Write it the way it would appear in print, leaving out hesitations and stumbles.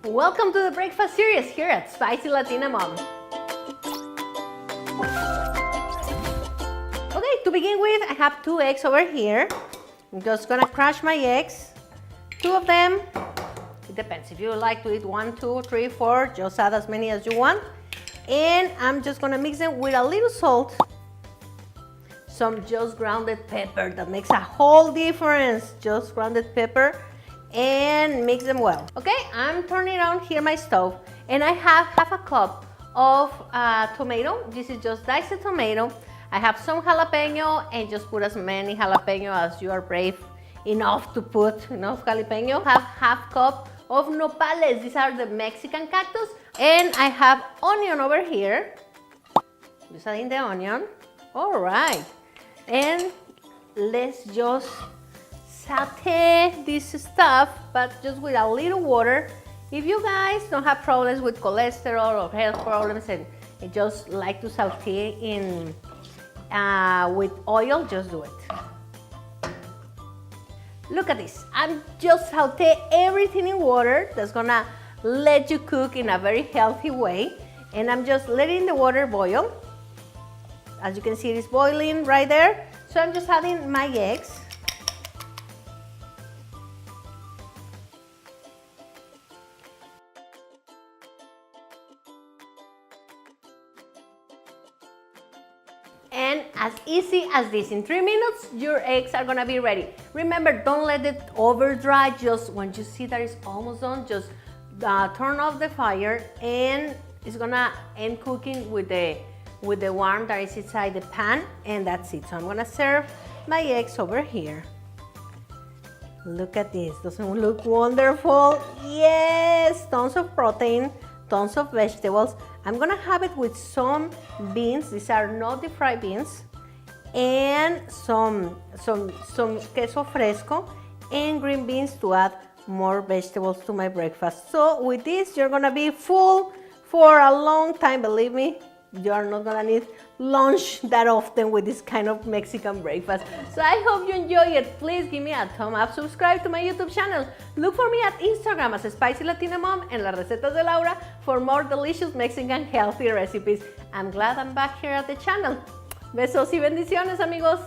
Welcome to the breakfast series here at Spicy Latina Mom. Okay, to begin with, I have 2 eggs over here. I'm just gonna crush my eggs, 2 of them. It depends, if you like to eat 1, 2, 3, 4, just add as many as you want. And I'm just gonna mix them with a little salt, some just grounded pepper, that makes a whole difference, just grounded pepper, and mix them well. Okay, I'm turning on here my stove, and I have half a cup of tomato. This is just diced tomato. I have some jalapeno, and just put as many jalapeno as you are brave enough to put enough jalapeno. I have half cup of nopales. These are the Mexican cactus. And I have onion over here. Just adding the onion. All right. And let's just saute this stuff, but just with a little water. If you guys don't have problems with cholesterol or health problems and just like to saute in with oil, just do it. Look at this. I'm just saute everything in water. That's gonna let you cook in a very healthy way. And I'm just letting the water boil. As you can see, it is boiling right there. So I'm just adding my eggs. And as easy as this, in 3 minutes, your eggs are gonna be ready. Remember, don't let it over dry. Just when you see that it's almost done, just turn off the fire, and it's gonna end cooking with the warmth that is inside the pan, and that's it. So I'm gonna serve my eggs over here. Look at this, doesn't it look wonderful? Yes, tons of protein, tons of vegetables. I'm gonna have it with some beans. These are not the fried beans, and some queso fresco and green beans to add more vegetables to my breakfast. So with this, you're gonna be full for a long time. Believe me, you're not gonna need lunch that often with this kind of Mexican breakfast. So I hope you enjoy it. Please give me a thumb up, subscribe to my YouTube channel. Look for me at Instagram as Spicy Latina Mom and Las Recetas de Laura for more delicious Mexican healthy recipes. I'm glad I'm back here at the channel. Besos y bendiciones, amigos.